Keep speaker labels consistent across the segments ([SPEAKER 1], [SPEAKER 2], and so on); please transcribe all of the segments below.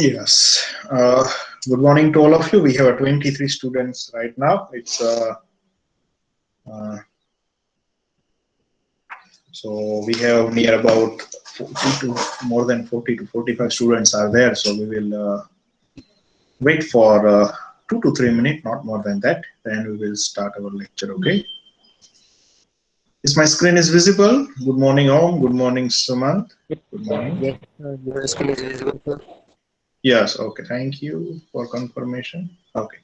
[SPEAKER 1] Yes. Good morning to all of you. We have 23 students right now. It's uh, so we have near about 40 to more than 40 to 45 students are there. So we will wait for 2 to 3 minutes, not more than that. Then we will start our lecture. Okay. Is my screen is visible? Good morning, Om. Good morning, Sumant. Good morning.
[SPEAKER 2] Yes, your screen is visible, sir.
[SPEAKER 1] Yes. Okay. Thank you for confirmation. Okay.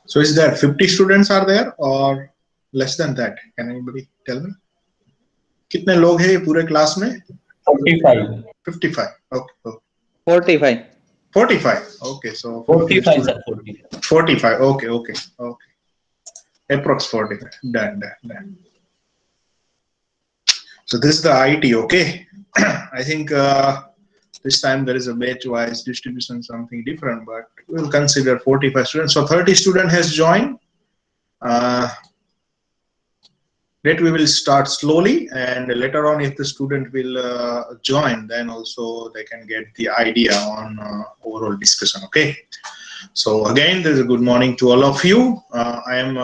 [SPEAKER 1] So is there 50 students are there or less than that? Can anybody tell me? कितने लोग हैं ये पूरे class में?
[SPEAKER 3] 45.
[SPEAKER 1] 55. Okay. Okay.
[SPEAKER 2] 45.
[SPEAKER 1] 45. Okay. So
[SPEAKER 3] 45, sir. 45.
[SPEAKER 1] 45. Okay. Okay. Okay. Approx 45. Done. Done. Done. So this is the IT. Okay. I think this time there is a batch-wise distribution, something different, but we'll consider 45 students. So 30 student has joined. That we will start slowly, and later on if the student will join, then also they can get the idea on overall discussion. Okay, so again there is a good morning to all of you. I am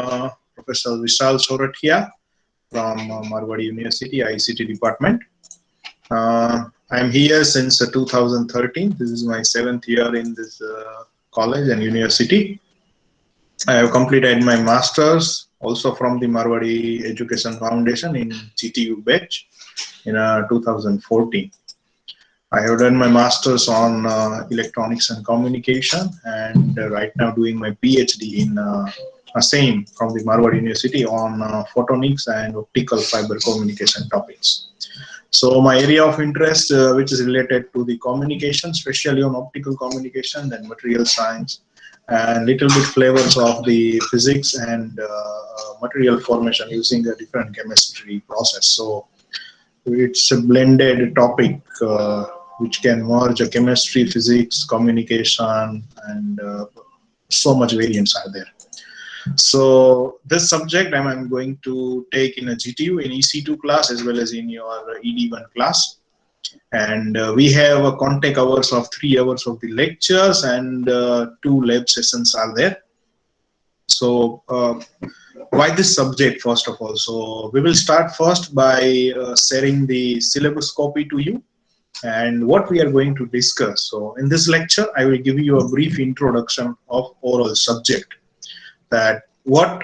[SPEAKER 1] Professor Vishal Soratia from Marwadi University ICT department. I am here since 2013. This is my 7th year in this college and university. I have completed my master's also from the Marwadi Education Foundation in GTU batch in 2014. I have done my master's on electronics and communication, and right now doing my PhD in same from the Marwadi University on photonics and optical fiber communication topics. So my area of interest, which is related to the communication, especially on optical communication, then material science, and little bit flavors of the physics and material formation using a different chemistry process. So it's a blended topic which can merge a chemistry, physics, communication, and so much variants are there. So this subject I'm going to take in a GTU in EC2 class as well as in your ED1 class. And we have a contact hours of 3 hours of the lectures, and 2 lab sessions are there. So why this subject first of all? So we will start first by sharing the syllabus copy to you and what we are going to discuss. So in this lecture I will give you a brief introduction of oral subject, that what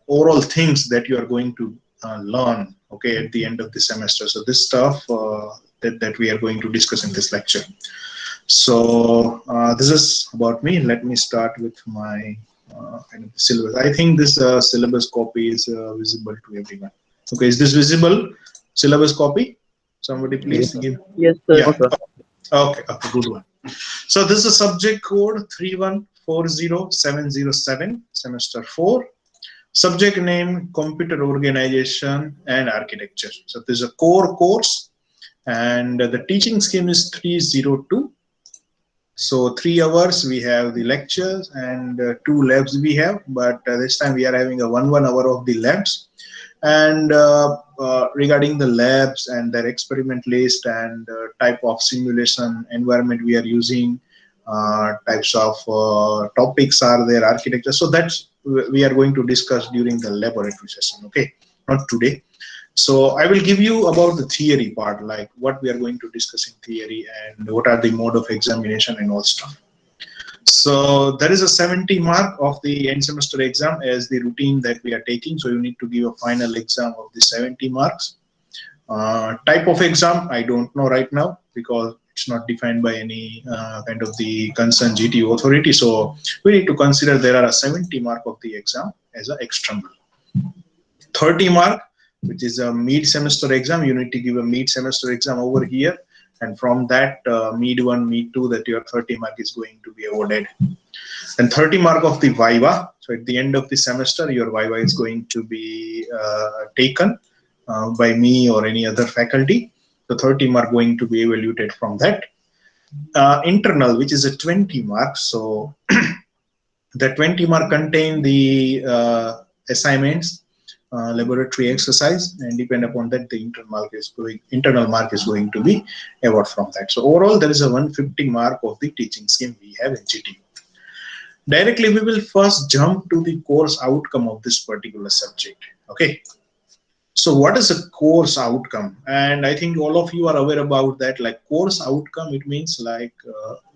[SPEAKER 1] oral things that you are going to learn, okay, at the end of the semester. So this stuff that we are going to discuss in this lecture. So this is about me. Let me start with my kind of syllabus. I think this syllabus copy is visible to everyone. Okay, is this visible? Syllabus copy? Somebody please give.
[SPEAKER 2] Yes, sir.
[SPEAKER 1] Yeah. Okay, okay, good one. So this is a subject code 3140707, semester 4. Subject name computer organization and architecture. So this is a core course, and the teaching scheme is 302. So 3 hours we have the lectures, and 2 labs we have, but this time we are having a 1 hour of the labs. And regarding the labs and their experiment list and type of simulation environment we are using, types of topics are there, architecture. So that's we are going to discuss during the laboratory session. Okay, not today. So I will give you about the theory part, like what we are going to discuss in theory and what are the mode of examination and all stuff. So there is a 70 mark of the end semester exam as the routine that we are taking. So you need to give a final exam of the 70 marks. Type of exam, I don't know right now because it's not defined by any kind of the concerned GTU authority. So we need to consider there are a 70 mark of the exam as an external. 30 mark, which is a mid-semester exam. You need to give a mid-semester exam over here. And from that mid 1, mid 2, that your 30 mark is going to be awarded. And 30 mark of the Viva. So at the end of the semester, your Viva is going to be taken by me or any other faculty. The 30 mark going to be evaluated from that. Internal, which is a 20 marks. So the 20 mark contain the assignments, laboratory exercise, and depend upon that the internal mark is going to be awarded from that. So overall there is a 150 mark of the teaching scheme we have in GTU. Directly we will first jump to the course outcome of this particular subject. Okay, so what is a course outcome? And I think all of you are aware about that. Like course outcome, it means like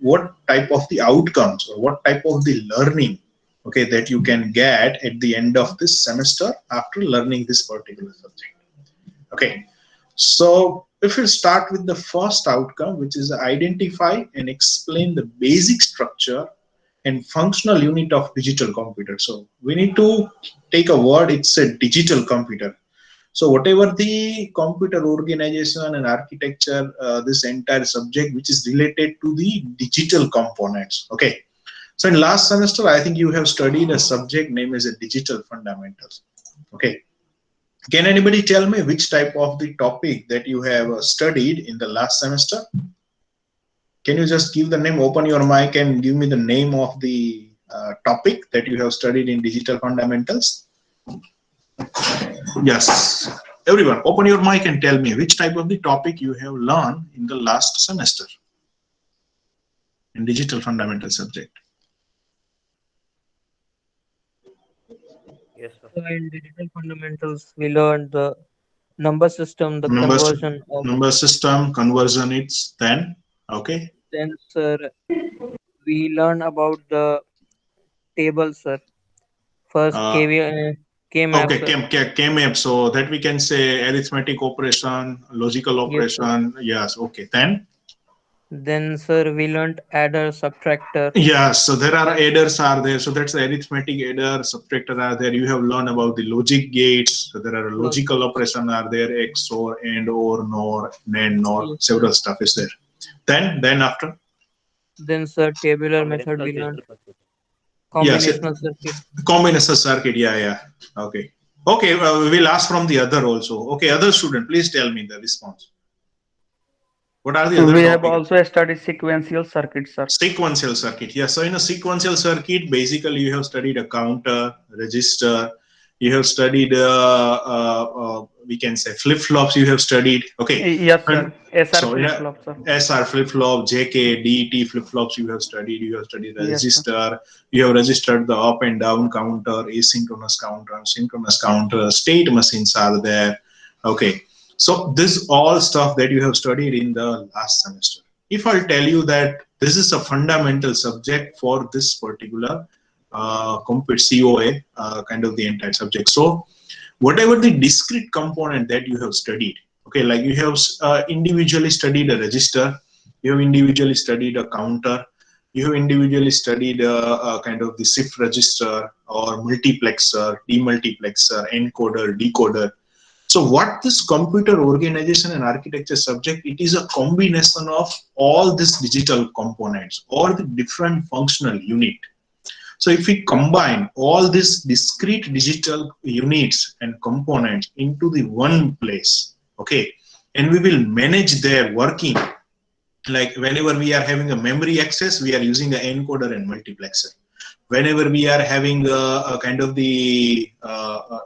[SPEAKER 1] what type of the outcomes or what type of the learning, okay, that you can get at the end of this semester after learning this particular subject. Okay, so if we start with the first outcome, which is identify and explain the basic structure and functional unit of digital computer. So we need to take a word, it's a digital computer. So whatever the computer organization and architecture, this entire subject which is related to the digital components. Okay. So in last semester, I think you have studied a subject named as a digital fundamentals. Okay. Can anybody tell me which type of the topic that you have studied in the last semester? Can you just give the name, open your mic and give me the name of the topic that you have studied in digital fundamentals? Yes, everyone, open your mic and tell me which type of the topic you have learned in the last semester in digital fundamental subject.
[SPEAKER 2] Yes, sir. So in digital fundamentals, we learned the number system, the conversion of.
[SPEAKER 1] Number system, conversion, it's then, okay.
[SPEAKER 2] Then, sir, we learn about the table, sir. First, K-map,
[SPEAKER 1] Okay,
[SPEAKER 2] sir.
[SPEAKER 1] K-map, so that we can say arithmetic operation, logical operation, yes, okay, then?
[SPEAKER 2] Then, sir, we learned adder, subtractor.
[SPEAKER 1] Yeah, so there are adders are there. So that's the arithmetic adder, subtractor are there. You have learned about the logic gates. So there are logical operation are there, XOR, AND, OR, NOR, NAND, NOR, yes, several stuff is there. Then after?
[SPEAKER 2] Then, sir, tabular method we learned. Combinational circuit.
[SPEAKER 1] Combinational circuit, yeah. Okay. Okay, we'll ask from the other also. Okay, other student, please tell me the response. What are the other
[SPEAKER 4] We
[SPEAKER 1] topics?
[SPEAKER 4] have also studied sequential circuit, sir.
[SPEAKER 1] Sequential circuit, yeah. So in a sequential circuit, basically you have studied a counter, register, you have studied, we can say flip-flops you have studied, okay.
[SPEAKER 4] Yes, sir. SR flip-flop, sir.
[SPEAKER 1] SR flip-flop, JK, DET flip-flops you have studied a register,
[SPEAKER 4] sir.
[SPEAKER 1] You have registered the up and down counter, asynchronous counter, synchronous counter, state machines are there, okay. So this all stuff that you have studied in the last semester. If I'll tell you that this is a fundamental subject for this particular COA, kind of the entire subject. So whatever the discrete component that you have studied, okay, like you have individually studied a register, you have individually studied a counter, you have individually studied kind of the shift register or multiplexer, demultiplexer, encoder, decoder. So what this computer organization and architecture subject, it is a combination of all these digital components or the different functional unit. So if we combine all these discrete digital units and components into the one place, okay, and we will manage their working, like whenever we are having a memory access, we are using an encoder and multiplexer. Whenever we are having a kind of the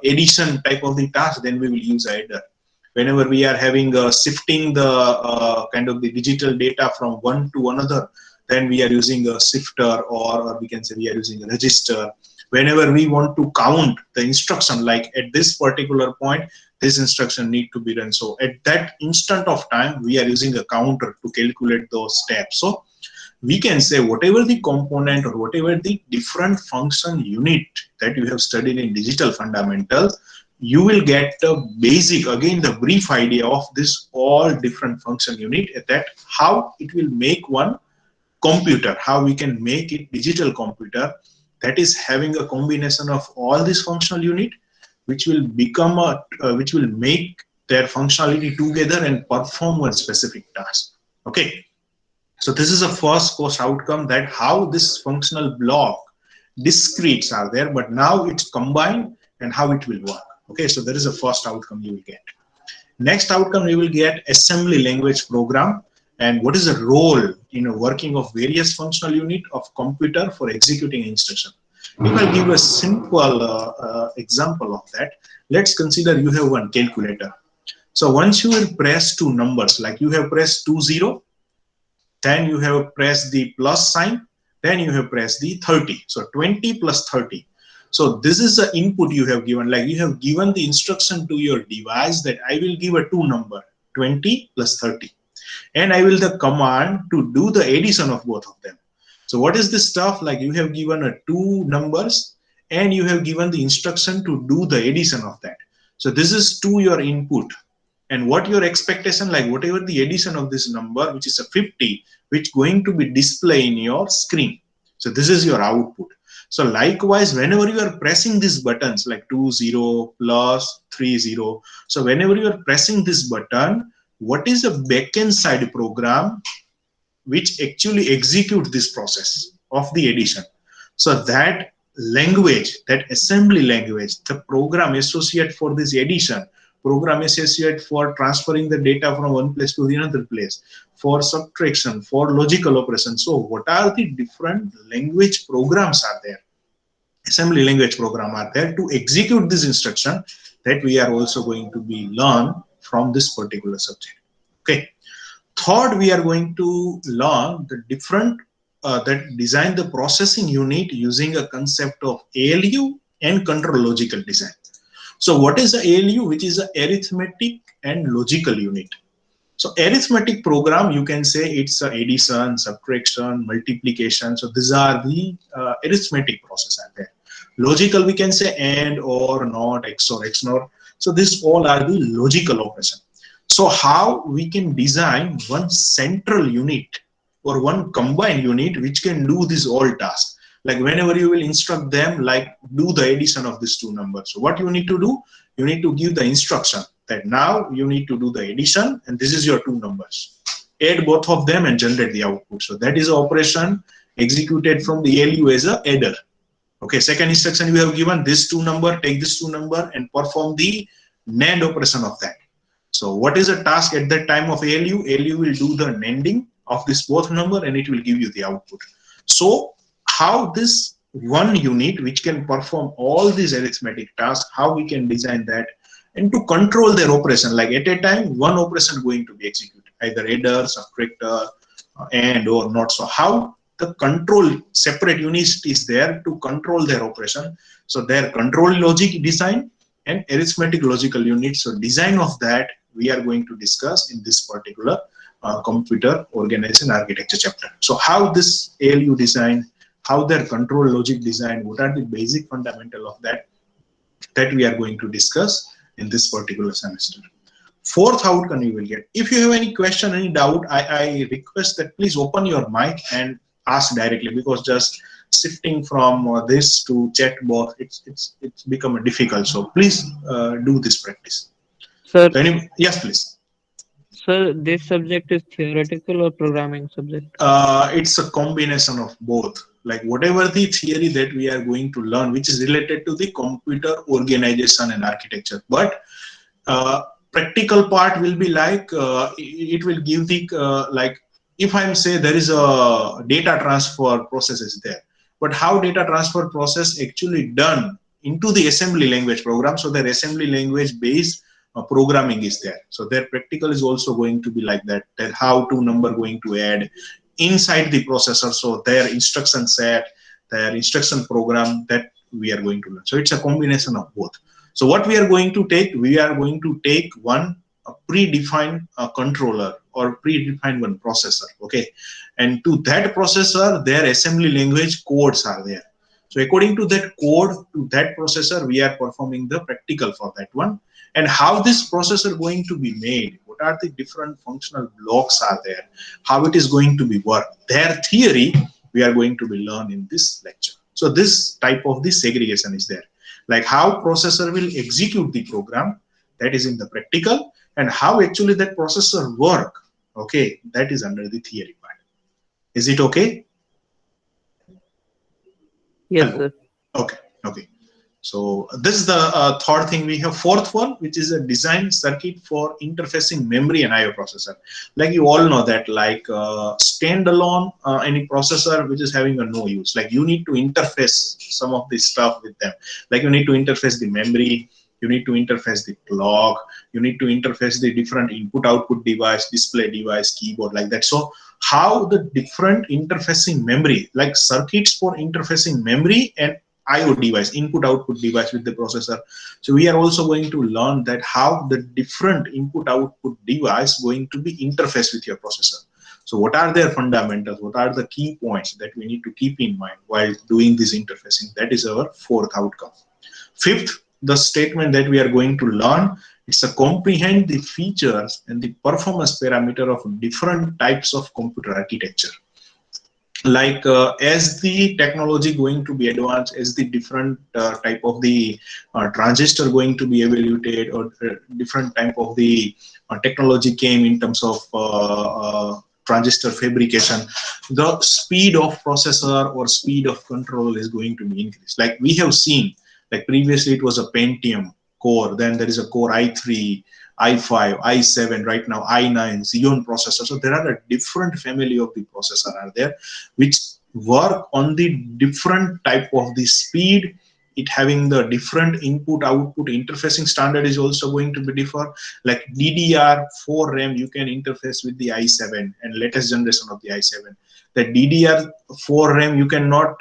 [SPEAKER 1] addition type of the task, then we will use adder. Whenever we are having shifting the kind of the digital data from one to another, then we are using a shifter, or we can say we are using a register. Whenever we want to count the instruction, like at this particular point, this instruction need to be run. So at that instant of time, we are using a counter to calculate those steps. So we can say whatever the component or whatever the different function unit that you have studied in digital fundamentals, you will get the basic, again, the brief idea of this all different function unit, that how it will make one computer, how we can make it digital computer that is having a combination of all this functional unit, which will become a, which will make their functionality together and perform one specific task. Okay. So this is a first course outcome, that how this functional block discretes are there, but now it's combined and how it will work. Okay, so there is a first outcome you will get. Next outcome you will get assembly language program, and what is the role in a working of various functional unit of computer for executing instruction. We will give a simple example of that. Let's consider you have one calculator. So once you will press two numbers, like you have pressed 20, then you have pressed the plus sign, then you have pressed the 30. So 20 plus 30. So this is the input you have given, like you have given the instruction to your device that I will give a two number, 20 plus 30. And I will the command to do the addition of both of them. So what is this stuff? Like you have given a two numbers and you have given the instruction to do the addition of that. So this is to your input. And what your expectation, like whatever the addition of this number, which is a 50, which going to be displayed in your screen. So this is your output. So likewise, whenever you are pressing these buttons like 20 plus 30, so whenever you are pressing this button, what is a backend side program which actually execute this process of the addition? So that language, that assembly language, the program associated for this addition, program associated for transferring the data from one place to the another place, for subtraction, for logical operation. So what are the different language programs are there? Assembly language program are there to execute this instruction, that we are also going to be learn from this particular subject. Okay. Third, we are going to learn the different that design the processing unit using a concept of ALU and control logical design. So what is the ALU? Which is a arithmetic and logical unit. So arithmetic program, you can say it's a addition, subtraction, multiplication. So these are the arithmetic process are there. Logical, we can say AND, OR, NOT, XOR, XNOR. So these all are the logical operation. So how we can design one central unit or one combined unit which can do this all tasks. Like whenever you will instruct them, like do the addition of these two numbers. So what you need to do? You need to give the instruction that now you need to do the addition and this is your two numbers. Add both of them and generate the output. So that is an operation executed from the ALU as a adder. Okay, second instruction you have given this two number, take this two number and perform the NAND operation of that. So what is the task at that time of ALU? ALU will do the NANDing of this both number and it will give you the output. So how this one unit which can perform all these arithmetic tasks, how we can design that and to control their operation, like at a time one operation going to be executed, either adder, subtractor, and or not. So how the control separate unit is there to control their operation. So their control logic design and arithmetic logical unit. So design of that we are going to discuss in this particular computer organization architecture chapter. So how this ALU design, how their control logic design, what are the basic fundamental of that we are going to discuss in this particular semester. Fourth outcome you will get. If you have any question, any doubt, I request that please open your mic and ask directly, because just shifting from this to chat box, it's become difficult. So please do this practice.
[SPEAKER 2] Sir,
[SPEAKER 1] Yes, please.
[SPEAKER 2] sir, this subject is theoretical or programming subject?
[SPEAKER 1] It's a combination of both. Like whatever the theory that we are going to learn, which is related to the computer organization and architecture, but practical part will be like it will give the like if I'm say there is a data transfer process is there, but how data transfer process actually done into the assembly language program. So their assembly language based programming is there. So their practical is also going to be like that how two number going to add inside the processor. So their instruction set, their instruction program that we are going to learn. So it's a combination of both. So what we are going to take, we are going to take one predefined controller or predefined one processor. Okay, and to that processor their assembly language codes are there. So according to that code, to that processor, we are performing the practical for that one. And how this processor going to be made, what are the different functional blocks are there, how it is going to be worked, their theory we are going to be learn in this lecture. So this type of the segregation is there, like how processor will execute the program, that is in the practical, and how actually that processor work, okay, that is under the theory part. Is it okay?
[SPEAKER 2] Yes,
[SPEAKER 1] Hello.
[SPEAKER 2] sir.
[SPEAKER 1] Okay, okay. So this is the third thing. We have fourth one, which is a design circuit for interfacing memory and IO processor. Like you all know that, like standalone any processor which is having a no use, like you need to interface some of this stuff with them. Like you need to interface the memory, you need to interface the clock, you need to interface the different input output device, display device, keyboard, like that. So how the different interfacing memory, like circuits for interfacing memory and IO device, input output device with the processor. So we are also going to learn that how the different input output device going to be interfaced with your processor. So what are their fundamentals? What are the key points that we need to keep in mind while doing this interfacing? That is our fourth outcome. Fifth, the statement that we are going to learn, it's a comprehend the features and the performance parameter of different types of computer architecture. Like as the technology going to be advanced, as the different type of the transistor going to be evaluated, or different type of the technology came in terms of transistor fabrication, the speed of processor or speed of control is going to be increased. Like we have seen, like previously it was a Pentium core, then there is a Core i3, i5, i7, right now i9, Xeon processor. So there are a different family of the processor are there which work on the different type of the speed. It having the different input output interfacing standard is also going to be differ. Like DDR4 RAM you can interface with the i7 and latest generation of the i7. The DDR4 RAM you cannot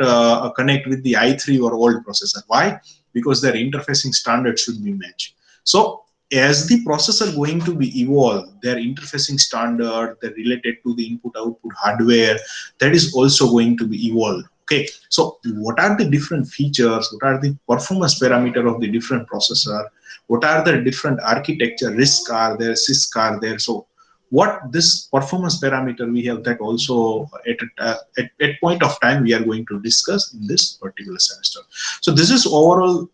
[SPEAKER 1] connect with the i3 or old processor. Why? Because their interfacing standard should be matched. So as the processor going to be evolved, their interfacing standard, they're related to the input output hardware, that is also going to be evolved. Okay, so what are the different features, what are the performance parameter of the different processor, what are the different architecture, RISC are there, CISC are there. So what this performance parameter we have, that also at point of time we are going to discuss in this particular semester. So this is overall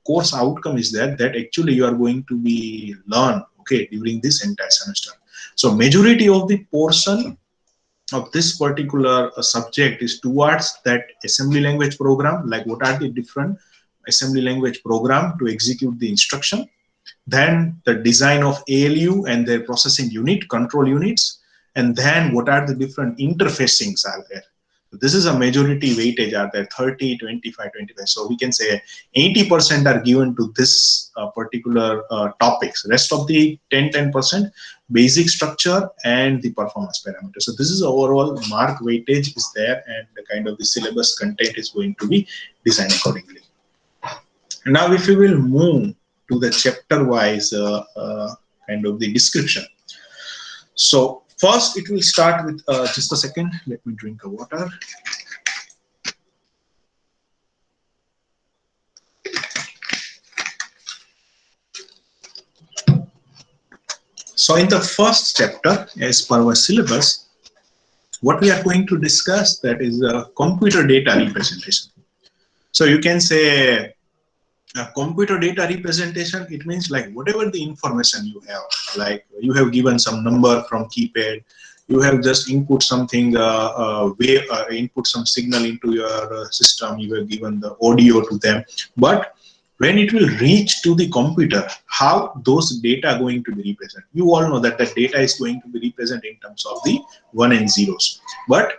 [SPEAKER 1] course outcome is that actually you are going to be learn, okay, during this entire semester. So majority of the portion of this particular subject is towards that assembly language program, like what are the different assembly language program to execute the instruction, then the design of ALU and their processing unit, control units, and then what are the different interfacings are there. This is a majority weightage are there, 30, 25, 25. So we can say 80% are given to this particular topics. Rest of the 10% basic structure and the performance parameter. So this is overall mark weightage is there, and the kind of the syllabus content is going to be designed accordingly. Now if you will move to the chapter wise kind of the description. So first it will start with just a second, let me drink a water. So in the first chapter, as per our syllabus, what we are going to discuss, that is computer data representation. So you can say computer data representation, it means like whatever the information you have, like you have given some number from keypad, you have just input something, input some signal into your system, you have given the audio to them, but when it will reach to the computer, how those data are going to be represented. You all know that the data is going to be represented in terms of the 1 and 0s, but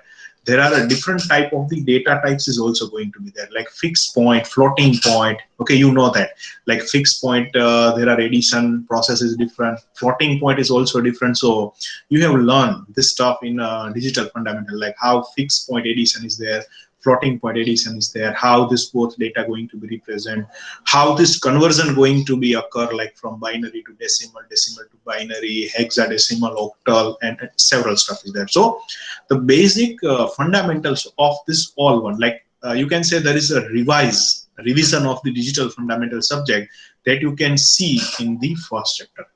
[SPEAKER 1] there are a different type of the data types is also going to be there, like fixed point, floating point. Okay, you know that, like fixed point, there are addition process is different, floating point is also different. So you have learned this stuff in digital fundamental, like how fixed point addition is there, floating point addition is there, how this both data going to be represented, how this conversion going to be occur, like from binary to decimal, decimal to binary, hexadecimal, octal, and several stuff is there. So the basic fundamentals of this all one, like you can say there is a revision of the digital fundamental subject that you can see in the first chapter.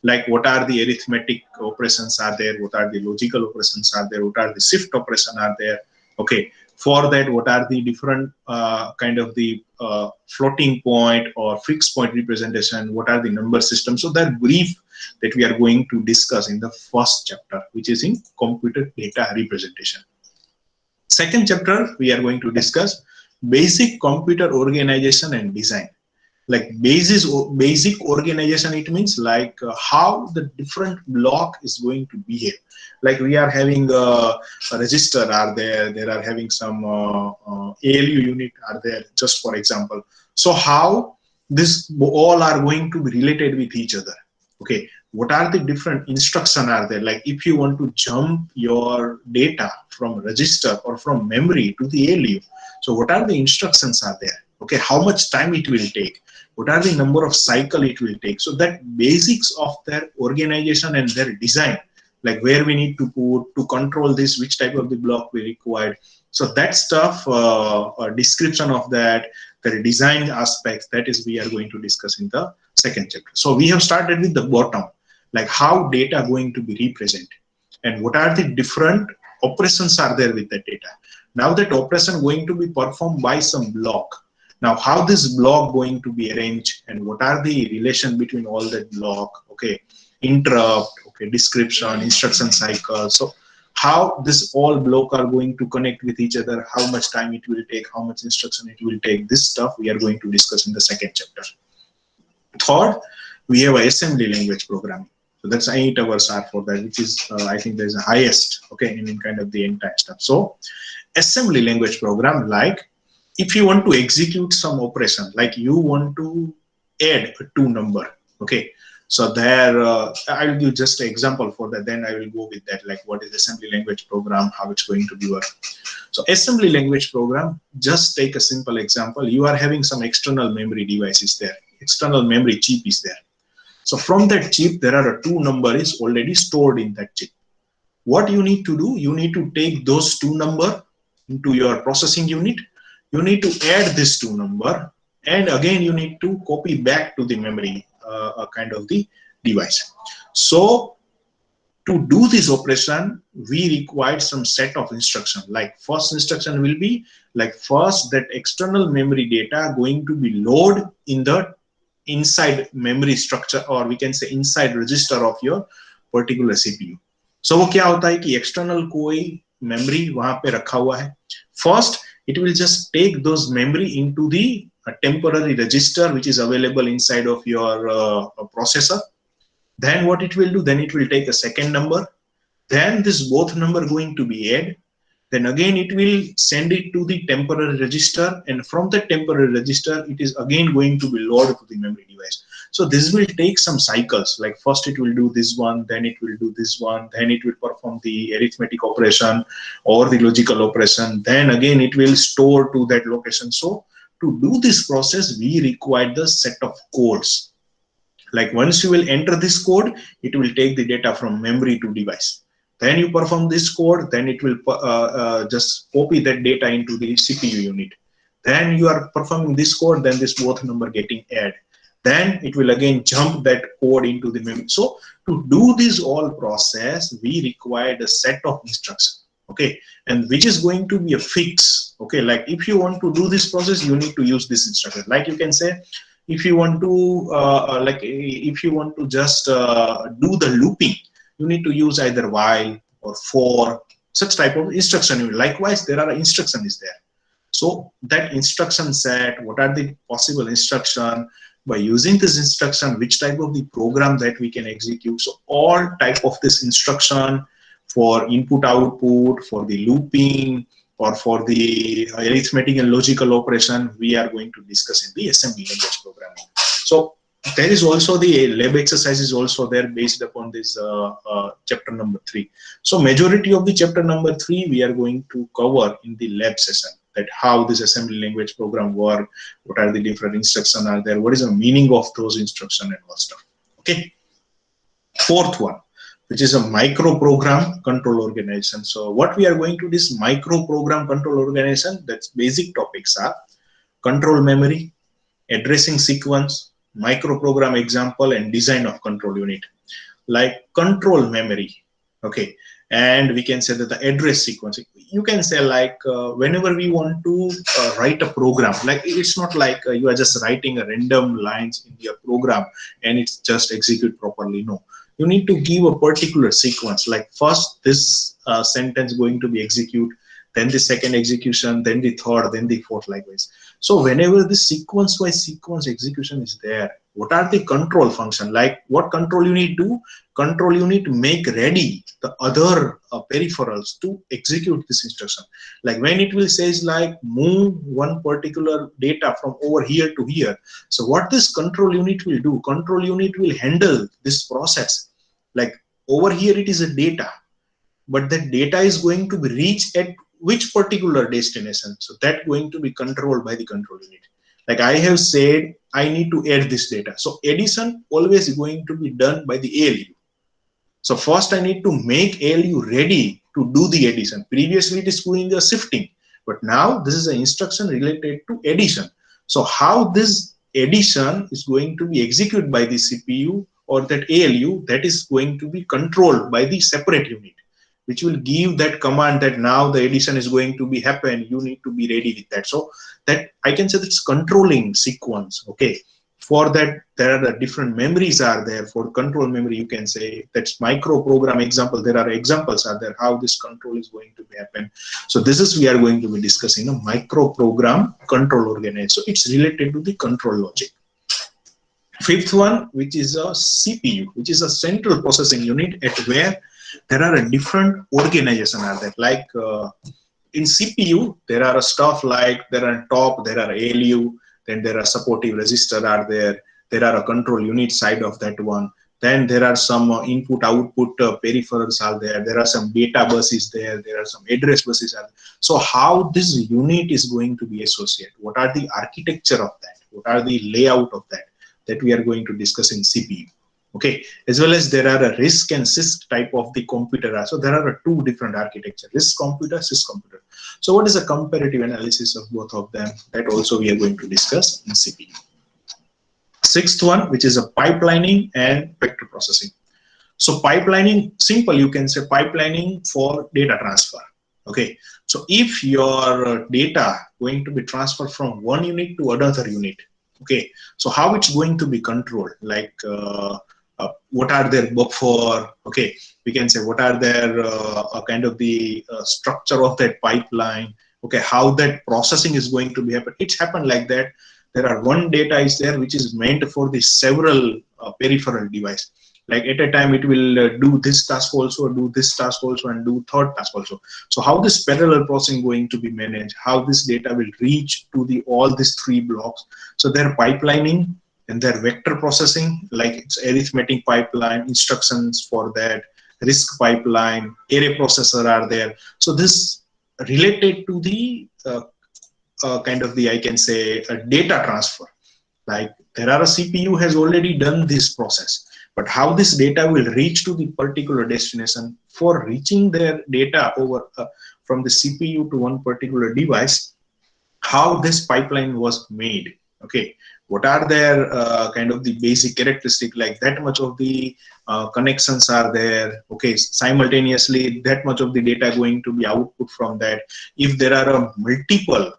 [SPEAKER 1] Like what are the arithmetic operations are there, what are the logical operations are there, what are the shift operation are there. Okay, for that, what are the different kind of the floating point or fixed point representation, what are the number systems. So that brief that we are going to discuss in the first chapter, which is in computer data representation. Second chapter, we are going to discuss basic computer organization and design. Like basic organization, it means like how the different block is going to behave. Like we are having a register are there are having some ALU unit are there, just for example. So how this all are going to be related with each other. Okay, what are the different instruction are there? Like if you want to jump your data from register or from memory to the ALU, so what are the instructions are there? Okay, how much time it will take? What are the number of cycle it will take? So that basics of their organization and their design, like where we need to put to control this, which type of the block we required. So that stuff, description of that, the design aspects, that is we are going to discuss in the second chapter. So we have started with the bottom, like how data going to be represented and what are the different operations are there with that data. Now that operation going to be performed by some block. Now, how this block going to be arranged and what are the relation between all that block, okay, interrupt, okay, description, instruction cycle. So how this all block are going to connect with each other, how much time it will take, how much instruction it will take, this stuff we are going to discuss in the second chapter. Third, we have a assembly language programming. So that's 8 hours are for that, which is, I think there's the highest, okay, in kind of the entire stuff. So assembly language program, like, if you want to execute some operation, like you want to add a 2 number, okay, so there I will give just an example for that, then I will go with that, like what is assembly language program, how it's going to be work. So assembly language program, just take a simple example. You are having some external memory devices there, external memory chip is there. So from that chip, there are a 2 number is already stored in that chip. What you need to do, you need to take those 2 number into your processing unit. You need to add this 2 number, and again you need to copy back to the memory kind of the device. So to do this operation, we require some set of instruction. Like first instruction will be like first that external memory data going to be loaded in the inside memory structure, or we can say inside register of your particular CPU. So वो क्या होता है कि external कोई memory वहाँ पे रखा हुआ है. First, it will just take those memory into the temporary register which is available inside of your processor. Then what it will do, then it will take a second number, then this both number going to be added, then again it will send it to the temporary register, and from the temporary register it is again going to be loaded to the memory device. So this will take some cycles, like first it will do this one, then it will do this one, then it will perform the arithmetic operation or the logical operation, then again it will store to that location. So to do this process, we require the set of codes. Like once you will enter this code, it will take the data from memory to device. Then you perform this code, then it will just copy that data into the CPU unit. Then you are performing this code, then this both number getting added. Then it will again jump that code into the memory. So to do this all process, we require a set of instructions, okay, and which is going to be a fix, okay. Like if you want to do this process, you need to use this instruction. Like you can say, if you want to if you want to just do the looping, you need to use either while or for, such type of instruction. Likewise, there are instructions there. So that instruction set, what are the possible instruction, by using this instruction, which type of the program that we can execute. So all type of this instruction for input output, for the looping, or for the arithmetic and logical operation, we are going to discuss in the assembly language programming. So there is also the lab exercise is also there based upon this chapter number 3. So majority of the chapter number 3 we are going to cover in the lab session, that how this assembly language program work, what are the different instructions are there, what is the meaning of those instructions and all stuff. Okay. Fourth one, which is a micro program control organization. So what we are going to this micro program control organization, that's basic topics are control memory, addressing sequence, micro program example, and design of control unit. Like control memory, okay, and we can say that the address sequence, you can say like whenever we want to write a program, like it's not like you are just writing a random lines in your program and it's just execute properly. No, you need to give a particular sequence, like first this sentence going to be execute, then the second execution, then the third, then the fourth, likewise. So whenever the sequence by sequence execution is there, what are the control function? Like what control you need to control, you need to make ready the other peripherals to execute this instruction. Like when it will says like move one particular data from over here to here, so what this control unit will do, control unit will handle this process. Like over here it is a data, but that data is going to be reached at which particular destination, so that going to be controlled by the control unit. Like I have said, I need to add this data, so addition always going to be done by the ALU. So first I need to make ALU ready to do the addition. Previously it is doing the shifting, but now this is an instruction related to addition. So how this addition is going to be executed by the CPU or that ALU, that is going to be controlled by the separate unit, which will give that command that now the addition is going to be happen, you need to be ready with that. So that I can say that's controlling sequence. Okay, for that there are the different memories are there. For control memory, you can say that's micro program example, there are examples are there how this control is going to be happen. So this is we are going to be discussing a micro program control organization. So it's related to the control logic. Fifth one, which is a CPU, which is a central processing unit, at where there are a different organization are there. Like in CPU, there are a stuff like there are top, there are ALU, then there are supportive register are there. There are a control unit side of that one. Then there are some input output peripherals are there. There are some data buses there. There are some address buses are there. So how this unit is going to be associated? What are the architecture of that? What are the layout of that? That we are going to discuss in CPU. Okay, as well as there are a RISC and CISC type of the computer. So there are two different architecture, RISC computer, CISC computer. So what is a comparative analysis of both of them? That also we are going to discuss in CPU. Sixth one, which is a pipelining and vector processing. So pipelining, simple, you can say pipelining for data transfer. Okay, so if your data going to be transferred from one unit to another unit, okay, so how it's going to be controlled? Like what are their buffer? Okay, we can say what are their kind of the structure of that pipeline. Okay, how that processing is going to be happen. It's happened like that. There are one data is there which is meant for the several peripheral device. Like at a time it will do this task also, do this task also, and do third task also. So how this parallel processing going to be managed? How this data will reach to the all these three blocks? So their pipelining and their vector processing, like it's arithmetic pipeline, instructions for that, RISC pipeline, array processor are there. So this related to the kind of the, I can say, a data transfer. Like there are a CPU has already done this process, but how this data will reach to the particular destination, for reaching their data over from the CPU to one particular device, how this pipeline was made. Okay, what are their kind of the basic characteristic, like that much of the connections are there. Okay, simultaneously that much of the data going to be output from that. If there are multiple,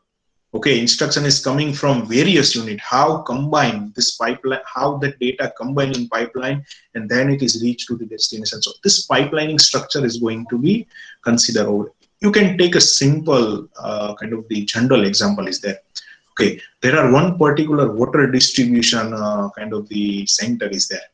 [SPEAKER 1] okay, instruction is coming from various unit, how combine this pipeline, how that data combine in pipeline, and then it is reached to the destination. So this pipelining structure is going to be considered over. You can take a simple kind of the general example is there. Okay, there are one particular water distribution kind of the center is there.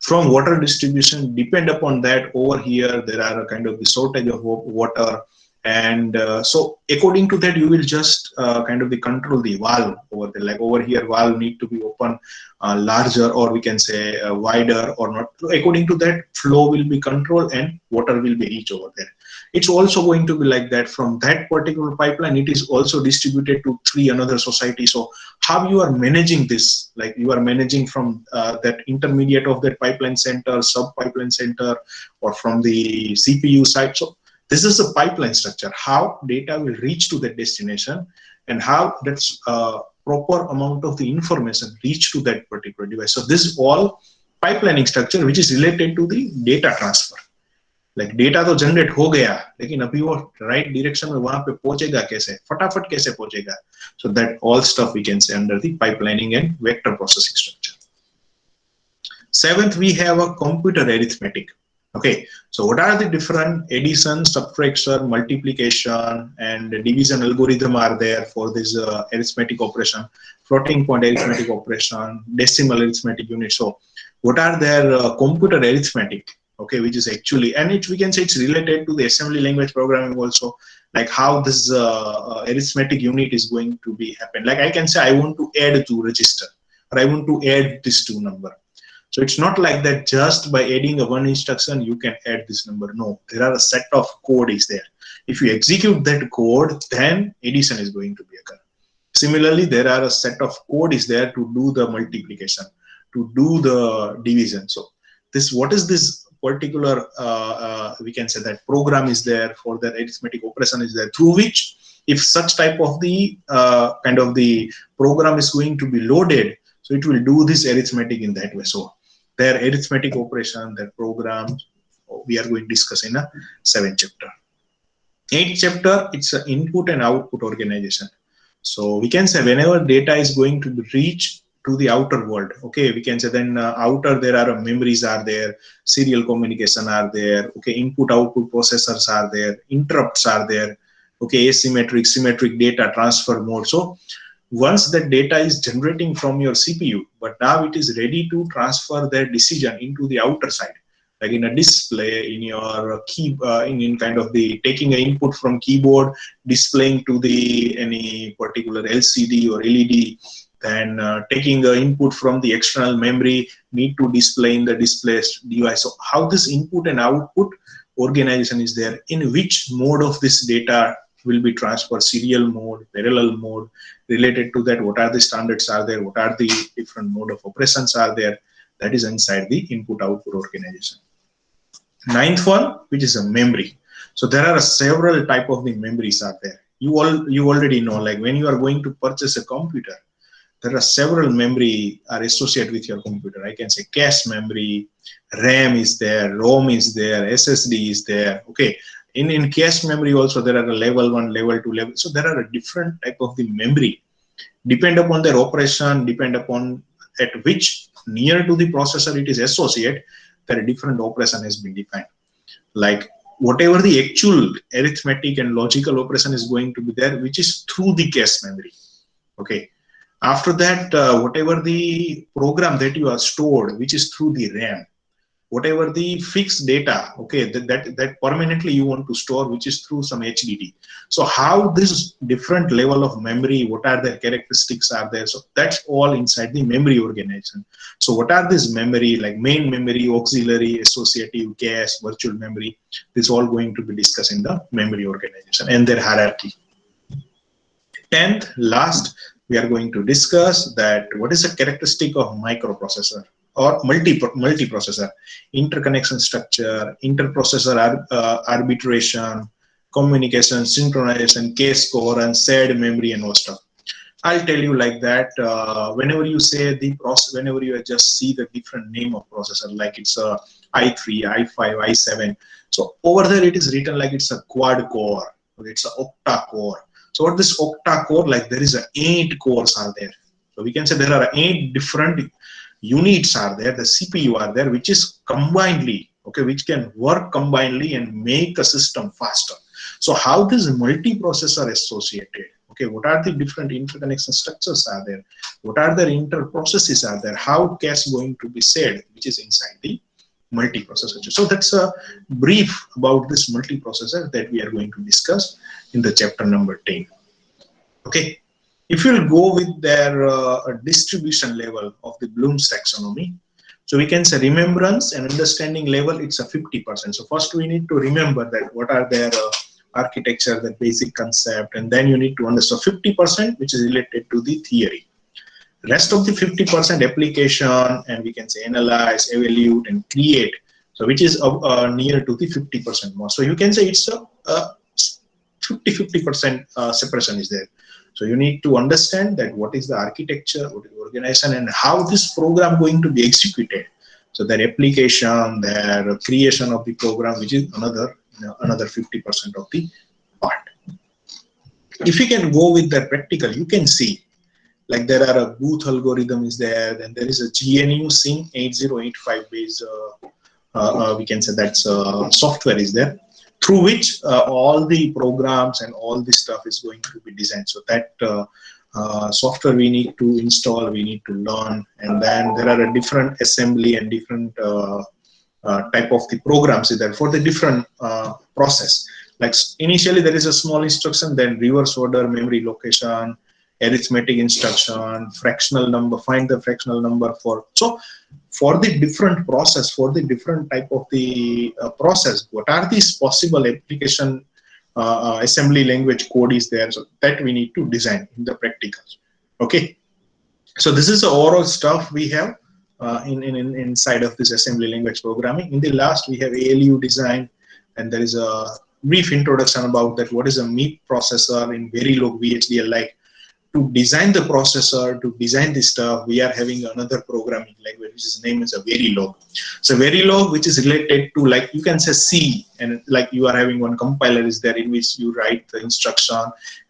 [SPEAKER 1] From water distribution, depend upon that, over here there are a kind of the shortage of water, and so according to that you will just kind of the control the valve over there. Like over here valve need to be open larger, or we can say wider or not. So according to that flow will be controlled and water will be reached over there. it's also going to be like that. From that particular pipeline, it is also distributed to 3 another society. So how you are managing this, like you are managing from that intermediate of that pipeline center, sub pipeline center, or from the CPU side. So this is a pipeline structure, how data will reach to that destination, and how that's proper amount of the information reach to that particular device. So this is all pipelining structure which is related to the data transfer. Like data तो generate हो गया, लेकिन अभी वो right direction में वहां पे पहुंचेगा कैसे, फटाफट कैसे पहुंचेगा. So that all stuff we can say under the pipelining and vector processing structure. Seventh, we have a computer arithmetic. Okay, so what are the different addition, subtraction, multiplication, and division algorithm are there for this arithmetic operation, floating point arithmetic operation, decimal arithmetic unit. So what are their computer arithmetic? Okay, which is actually, and it, we can say it's related to the assembly language programming also, like how this arithmetic unit is going to be happen. Like I can say I want to add 2 register, or I want to add this 2 number. So it's not like that just by adding a 1 instruction you can add this number. No, there are a set of code is there. If you execute that code, then addition is going to be occur. Similarly, there are a set of code is there to do the multiplication, to do the division. So this, what is this particular, we can say that program is there for that arithmetic operation is there, through which if such type of the kind of the program is going to be loaded, so it will do this arithmetic in that way. So their arithmetic operation, their program, we are going to discuss in a 7th chapter. 8th chapter, it's an input and output organization. So we can say whenever data is going to be reached to the outer world, okay, we can say then outer there are memories are there, serial communication are there, okay, input output processors are there, interrupts are there, okay, asymmetric, symmetric data transfer mode. So once the data is generating from your CPU, but now it is ready to transfer their decision into the outer side, like in a display, in your key, in kind of the taking an input from keyboard, displaying to the any particular LCD or LED, then taking the input from the external memory, need to display in the display device. So how this input and output organization is there, in which mode of this data will be transferred, serial mode, parallel mode, related to that, what are the standards are there, what are the different mode of operations are there, that is inside the input output organization. 9th one, which is a memory. So there are several type of the memories are there. You already know, like when you are going to purchase a computer, there are several memory are associated with your computer. I can say cache memory, RAM is there, ROM is there, SSD is there. Okay, in cache memory also there are a level 1, level 2, level. So there are a different type of the memory, depend upon their operation, depend upon at which near to the processor it is associated, there are different operation has been defined. Like whatever the actual arithmetic and logical operation is going to be there, which is through the cache memory. Okay. After that, whatever the program that you are stored, which is through the RAM, whatever the fixed data, okay, that permanently you want to store, which is through some HDD. So how this different level of memory, what are the characteristics are there? So that's all inside the memory organization. So what are this memory, like main memory, auxiliary, associative, cache, virtual memory? This is all going to be discussed in the memory organization and their hierarchy. 10th, last, we are going to discuss that what is the characteristic of microprocessor or multiprocessor, interconnection structure, interprocessor arbitration, communication, synchronization, case coherence, shared memory, and all stuff. I'll tell you like that. Whenever you say the process, whenever you just see the different name of processor, like it's a i3, i5, i7. So over there it is written like it's a quad core, or it's an octa core. So what this octa core, like there is a 8 cores are there. So we can say there are 8 different units are there, the CPU are there, which is combinedly, okay, which can work combinedly and make a system faster. So how this multiprocessor associated, okay, what are the different interconnection structures are there, what are the inter-processes are there, how cache going to be shared, which is inside the multiprocessor. So that's a brief about this multiprocessor that we are going to discuss in the chapter number 10. Okay. If you will go with their distribution level of the Bloom's taxonomy, So we can say remembrance and understanding level, it's a 50%. So first we need to remember that what are their architecture, the basic concept, and then you need to understand 50%, which is related to the theory. Rest of the 50% application, and we can say analyze, evaluate, and create. So which is near to the 50% more. So you can say it's a 50% separation is there. So you need to understand that what is the architecture, what is the organization, and how this program going to be executed. So their application, their creation of the program, which is another 50% of the part. If you can go with the practical, you can see like there are a Booth algorithm is there, then there is a GNU Sync 8085 based, we can say that's software is there, through which all the programs and all this stuff is going to be designed. So that software we need to install, we need to learn, and then there are a different assembly and different type of the programs there for the different process. Like initially there is a small instruction, then reverse order, memory location, arithmetic instruction, fractional number, find the fractional number for. So for the different process, for the different type of the process, what are these possible application assembly language code is there, so that we need to design in the practicals. Okay, so this is the overall stuff we have inside of this assembly language programming. In the last we have ALU design, and there is a brief introduction about that, what is a MIP processor in Verilog VHDL. Like to design the processor, to design this stuff, we are having another programming language which is name is a Verilog. So Verilog, which is related to, like you can say C, and like you are having one compiler is there in which you write the instruction,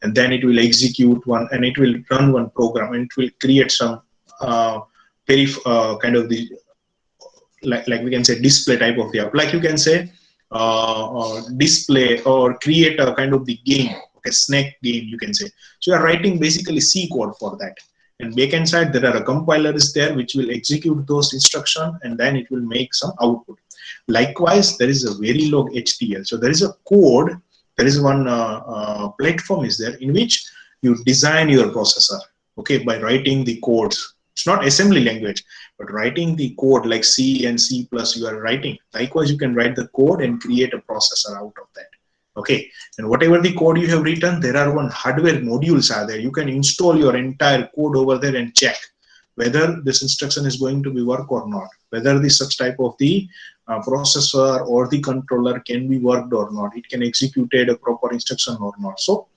[SPEAKER 1] and then it will execute one, and it will run one program, and it will create some very kind of the like we can say display type of the app. Like you can say display or create a kind of the game, a snake game you can say. So you are writing basically C code for that, and backend side there are a compiler is there which will execute those instructions, and then it will make some output. Likewise there is a Verilog HDL. So there is a code, there is one platform is there in which you design your processor, okay, by writing the codes. It's not assembly language, but writing the code like C and C plus you are writing. Likewise you can write the code and create a processor out of that. Okay, and whatever the code you have written, there are one hardware modules are there. You can install your entire code over there and check whether this instruction is going to be work or not, whether the such type of the processor or the controller can be worked or not, it can execute a proper instruction or not. So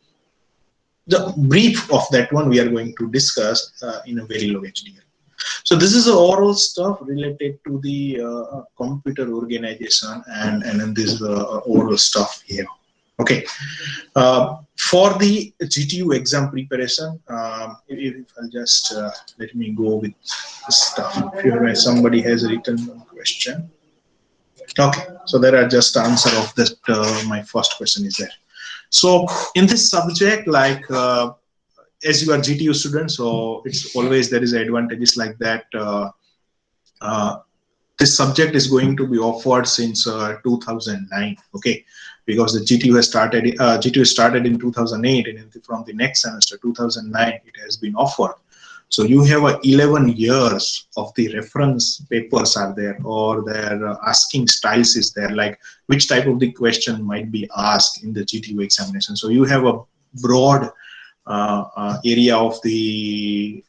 [SPEAKER 1] the brief of that one we are going to discuss in a Verilog HDL. So this is the overall stuff related to the computer organization and then this overall stuff here. Okay, for the GTU exam preparation, if I'll just let me go with the stuff. If somebody has written one question. Okay, so there are just answer of that. My first question is there. So in this subject, like as you are GTU student, so it's always there is advantages like that. This subject is going to be offered since 2009. Okay, because the GTU has started. GTU started in 2008, and from the next semester 2009, it has been offered. So you have 11 years of the reference papers are there, or their asking styles is there, like which type of the question might be asked in the GTU examination. So you have a broad area of the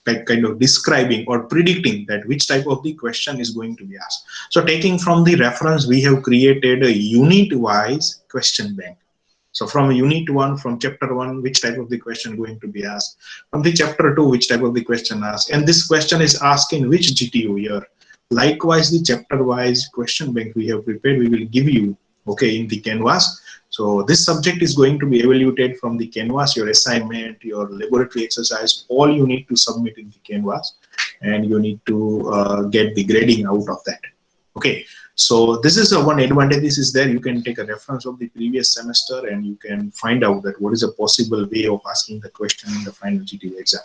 [SPEAKER 1] kind of describing or predicting that which type of the question is going to be asked. So taking from the reference, we have created a unit-wise question bank. So from unit 1, from chapter 1, which type of the question going to be asked. From the chapter 2, which type of the question asked. And this question is asked in which GTU year. Likewise, the chapter-wise question bank we have prepared, we will give you, okay, in the canvas. So this subject is going to be evaluated from the canvas, your assignment, your laboratory exercise, all you need to submit in the canvas, and you need to get the grading out of that. Okay, so this is one advantage. This is there. You can take a reference of the previous semester and you can find out that what is a possible way of asking the question in the final GTU exam.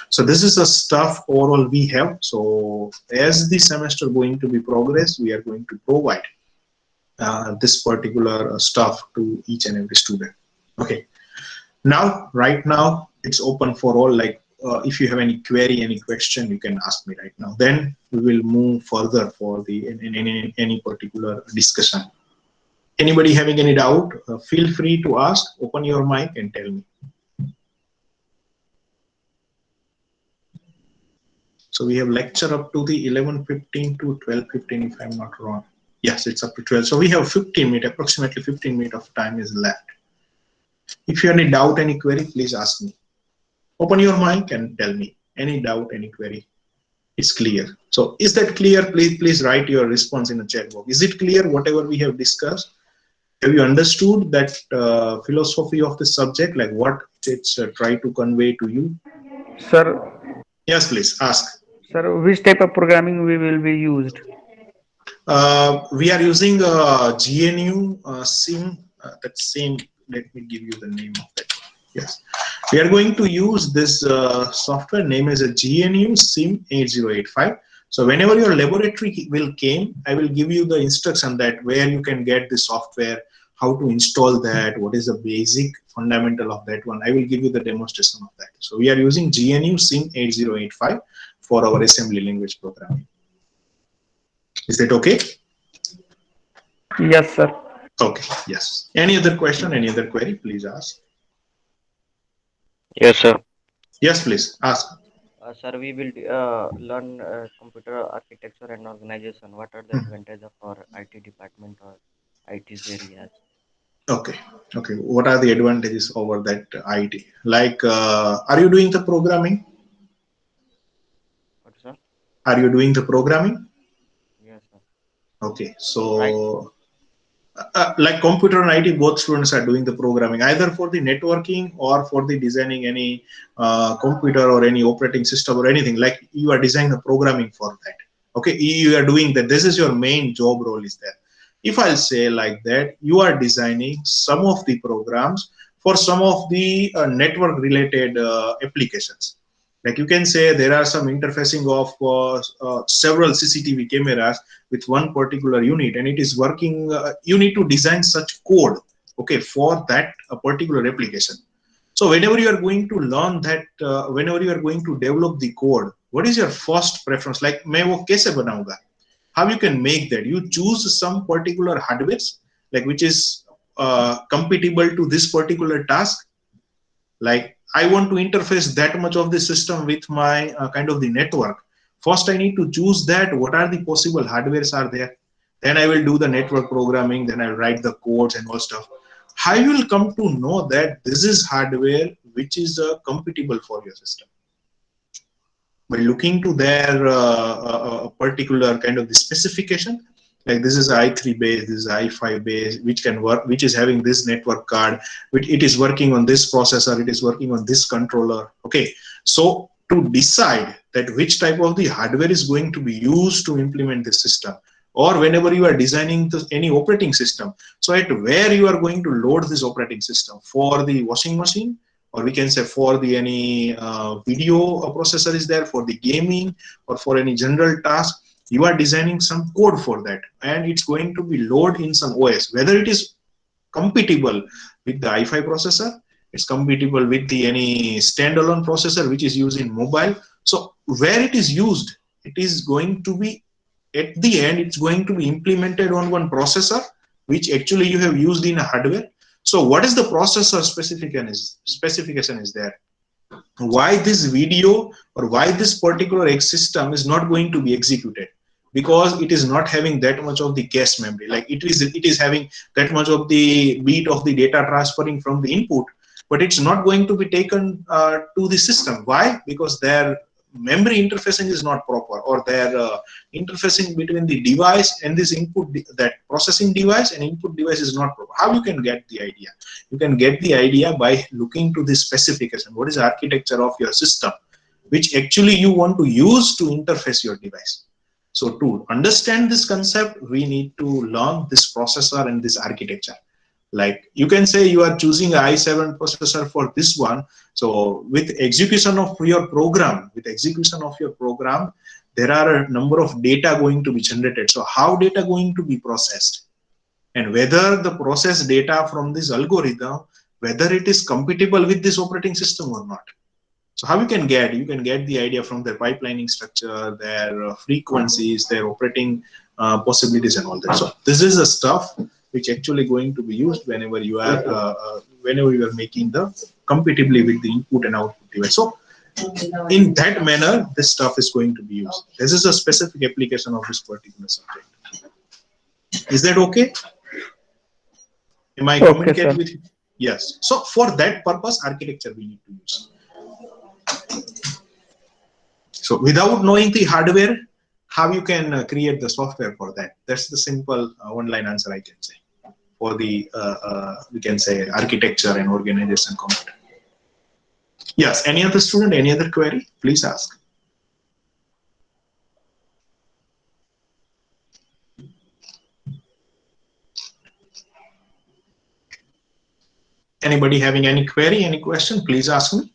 [SPEAKER 1] So this is the stuff overall we have. So as the semester going to be progress, we are going to provide this particular stuff to each and every student. Okay, now right now it's open for all. Like if you have any query, any question, you can ask me right now. Then we will move further for the in any particular discussion. Anybody having any doubt, feel free to ask. Open your mic and tell me. So we have lecture up to the 11:15 to 12:15, if I'm not wrong. Yes, it's up to 12. So we have 15 minutes, approximately 15 minutes of time is left. If you have any doubt, any query, please ask me. Open your mic and tell me any doubt, any query. It's clear. So is that clear? Please write your response in the chat box. Is it clear whatever we have discussed? Have you understood that philosophy of the subject, like what it's try to convey to you?
[SPEAKER 4] Sir,
[SPEAKER 1] Yes, please ask.
[SPEAKER 4] sir, which type of programming we will be used?
[SPEAKER 1] We are using GNU SIM. That same. Let me give you the name of that. Yes, we are going to use this software name as a GNU SIM 8085. So whenever your laboratory will came, I will give you the instruction that where you can get the software, how to install that, what is the basic fundamental of that one. I will give you the demonstration of that. So we are using GNU SIM 8085 for our assembly language programming. Is that okay?
[SPEAKER 4] Yes, sir.
[SPEAKER 1] Okay, yes. Any other question, any other query, please ask.
[SPEAKER 5] Yes, sir.
[SPEAKER 1] Yes, please ask.
[SPEAKER 5] Sir, we will learn computer architecture and organization. What are the advantages of our IT department or IT areas?
[SPEAKER 1] Okay, okay. What are the advantages over that IT? Like, are you doing the programming?
[SPEAKER 5] What, sir?
[SPEAKER 1] Are you doing the programming?
[SPEAKER 5] Yes, sir.
[SPEAKER 1] Okay, so like computer and IT, both students are doing the programming either for the networking or for the designing any computer or any operating system or anything. Like you are designing the programming for that. Okay, you are doing that. This is your main job role is there. If I'll say like that, you are designing some of the programs for some of the network related applications. Like you can say there are some interfacing of several CCTV cameras with one particular unit and it is working. You need to design such code, okay, for that particular application. So whenever you are going to learn that, whenever you are going to develop the code, what is your first preference? Like, मैं वो कैसे बनाऊंगा? How you can make that? You choose some particular hardware, like which is compatible to this particular task. Like I want to interface that much of the system with my kind of the network. First, I need to choose that. What are the possible hardwares are there? Then I will do the network programming. Then I'll write the codes and all stuff. How you will come to know that this is hardware which is compatible for your system? By looking to their particular kind of the specification. Like this is i3 base, this is i5 base, which can work, which is having this network card, which it is working on this processor, it is working on this controller. Okay, so to decide that which type of the hardware is going to be used to implement this system, or whenever you are designing any operating system, so at where you are going to load this operating system, for the washing machine, or we can say for the any video processor is there, for the gaming, or for any general task. You are designing some code for that and it's going to be loaded in some OS, whether it is compatible with the i5 processor, it's compatible with the any standalone processor which is used in mobile. So where it is used, it is going to be, at the end, it's going to be implemented on one processor which actually you have used in a hardware. So what is the processor specification is there? Why this video or why this particular X system is not going to be executed? Because it is not having that much of the cache memory. Like it is having that much of the bit of the data transferring from the input, but it's not going to be taken to the system. Why? Because their memory interfacing is not proper, or their interfacing between the device and this input, that processing device and input device is not proper. How you can get the idea? You can get the idea by looking to the specification. What is the architecture of your system, which actually you want to use to interface your device? So to understand this concept, we need to learn this processor and this architecture. Like you can say you are choosing an i7 processor for this one. So with execution of your program, there are a number of data going to be generated. So how data going to be processed? And whether the processed data from this algorithm, whether it is compatible with this operating system or not. So how you can get the idea from their pipelining structure, their frequencies, their operating possibilities and all that. So this is the stuff which actually going to be used whenever you are making the compatibly with the input and output device. So in that manner, this stuff is going to be used. This is a specific application of this particular subject. Is that okay? Am I
[SPEAKER 4] Okay,
[SPEAKER 1] communicating
[SPEAKER 4] sir.
[SPEAKER 1] with you? Yes. So for that purpose, architecture we need to use. So without knowing the hardware, how you can create the software for that? That's the simple one-line answer I can say for the we can say architecture and organization component. Yes. Any other student? Any other query? Please ask. Anybody having any query, any question? Please ask me.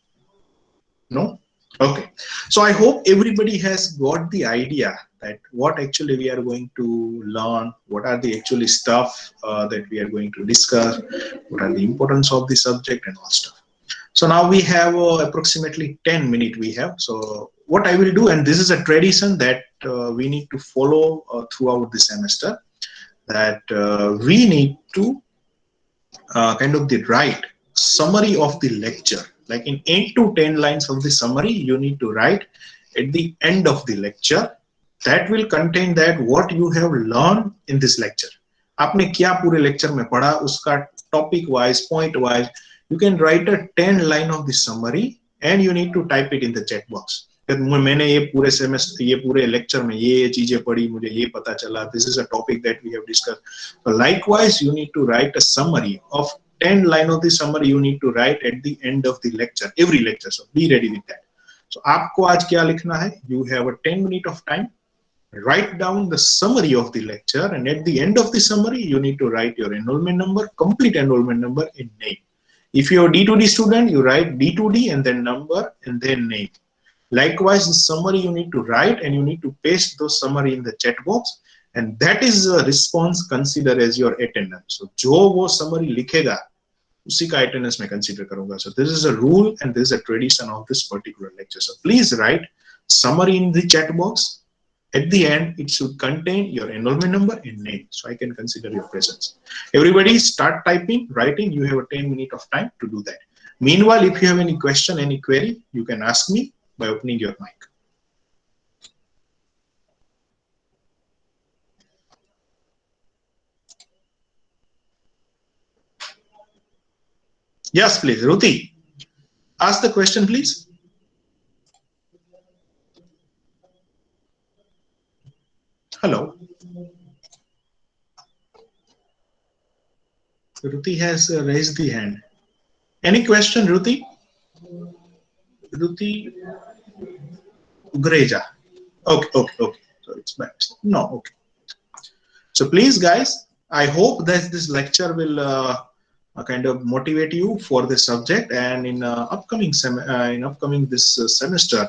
[SPEAKER 1] No? Okay. So I hope everybody has got the idea that what actually we are going to learn, what are the actually stuff that we are going to discuss, what are the importance of the subject and all stuff. So now we have approximately 10 minutes we have. So what I will do, and this is a tradition that we need to follow throughout the semester, that we need to kind of the write summary of the lecture. Like in 8 to 10 lines of the summary, you need to write at the end of the lecture. That will contain that what you have learned in this lecture. आपने क्या पूरे lecture में पढ़ा, उसका topic wise, point wise, you can write a 10 line of the summary and you need to type it in the chat box. मैंने ये पूरे semester, ये पूरे लेक्चर में ये चीजें पढ़ी, मुझे ये पता चला. This is a topic that we have discussed. So likewise, you need to write a summary of 10 line of the summary. You need to write at the end of the lecture, every lecture. So be ready with that. So आपको आज क्या लिखना है? You have a 10 minute of time. Write down the summary of the lecture, and at the end of the summary, you need to write your enrollment number, complete enrollment number, and name. If you're a D2D student, you write D2D and then number and then name. Likewise, the summary you need to write and you need to paste those summary in the chat box, and that is a response considered as your attendance. So जो वो summary लिखेगा उसी का attendance मैं consider करूँगा. So this is a rule and this is a tradition of this particular lecture. So please write summary in the chat box. At the end, it should contain your enrollment number and name, so I can consider your presence. Everybody start typing, writing. You have a 10 minutes of time to do that. Meanwhile, if you have any question, any query, you can ask me by opening your mic. Yes, please. Ruti, ask the question, please. Hello. Ruti has raised the hand. Any question, Ruti? Ruti Ugreja. Okay. So it's bad. No, okay. So please, guys, I hope that this lecture will kind of motivate you for this subject, and in upcoming this semester,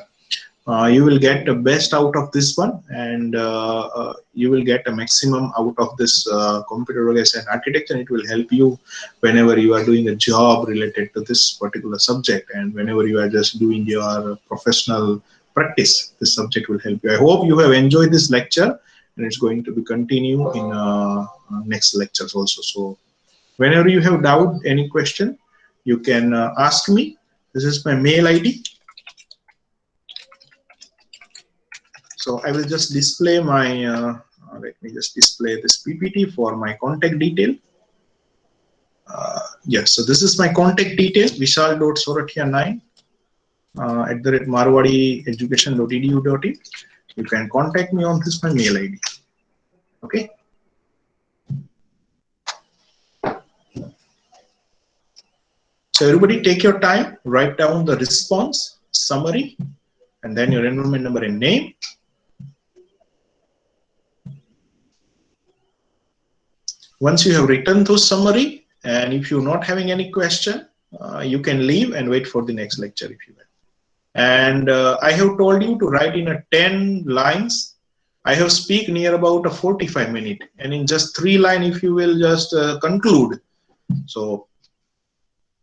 [SPEAKER 1] you will get the best out of this one, and you will get a maximum out of this computer organization architecture. It will help you whenever you are doing a job related to this particular subject, and whenever you are just doing your professional practice, this subject will help you. I hope you have enjoyed this lecture, and it's going to be continue in next lectures also. So whenever you have doubt, any question, you can ask me. This is my mail ID. So I will just display my, let me just display this PPT for my contact detail. Yes, so this is my contact detail, vishal.sorathia9 @marwadieducation.edu.in. You can contact me on this, my mail ID. Okay. So everybody take your time, write down the response, summary, and then your enrollment number and name. Once you have written those summary, and if you're not having any question, you can leave and wait for the next lecture if you will. And I have told you to write in a 10 lines. I have speak near about a 45 minutes, and in just 3 lines, if you will just conclude. So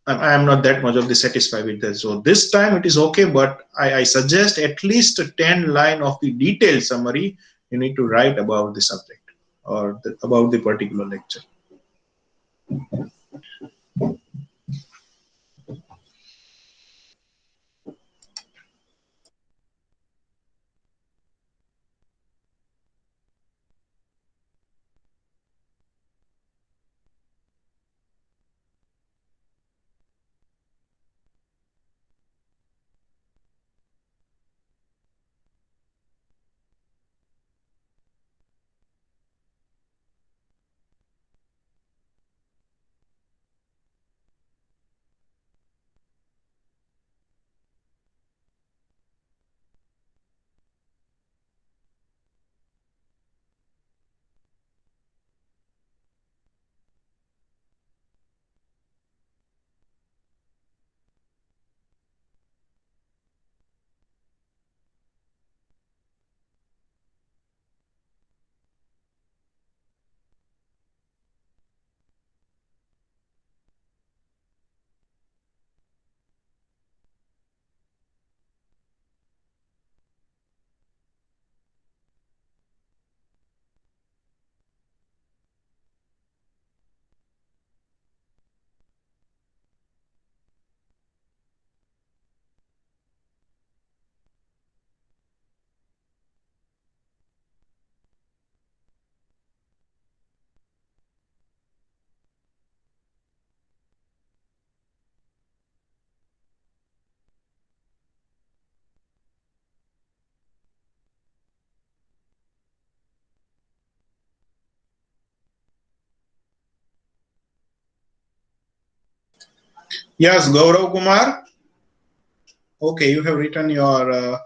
[SPEAKER 1] I am not that much of the satisfied with that. So this time it is okay, but I suggest at least a 10 line of the detailed summary you need to write about the subject or about the particular lecture. Yes, Gaurav Kumar. Okay, you have written your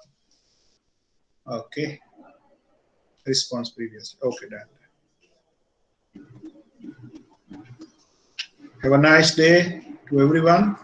[SPEAKER 1] okay response previously. Okay, done. Have a nice day to everyone.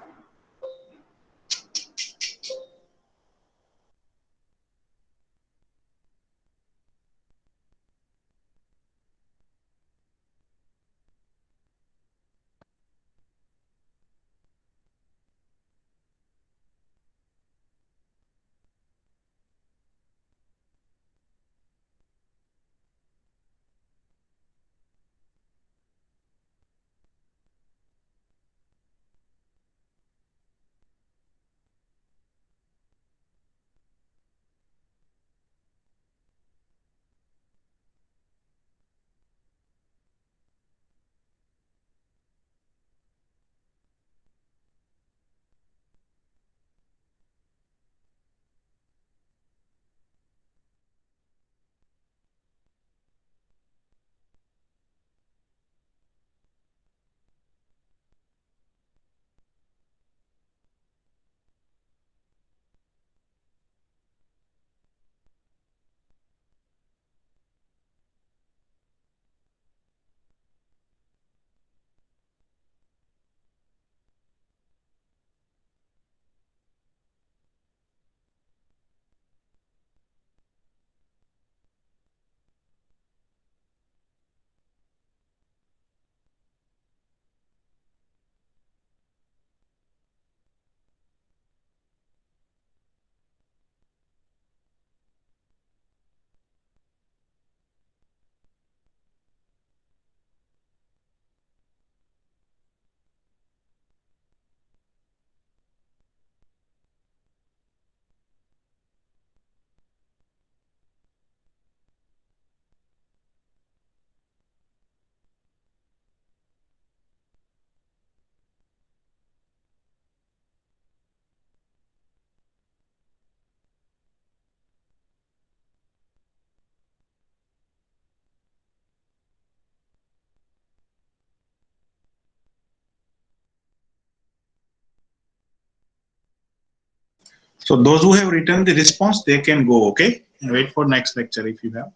[SPEAKER 1] So those who have written the response, they can go. Okay, and wait for next lecture if you have.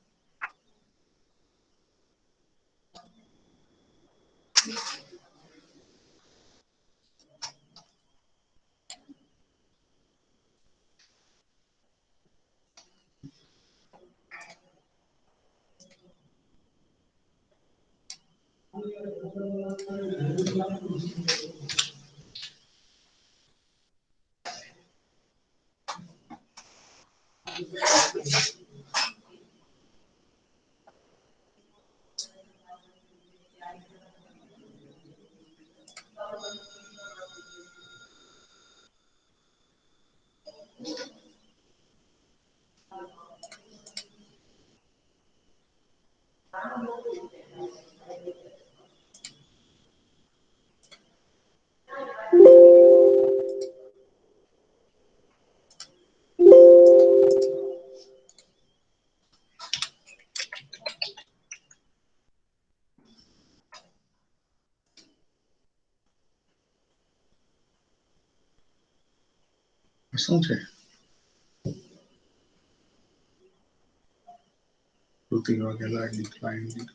[SPEAKER 1] શું છે કૃતિ Vaghela decline.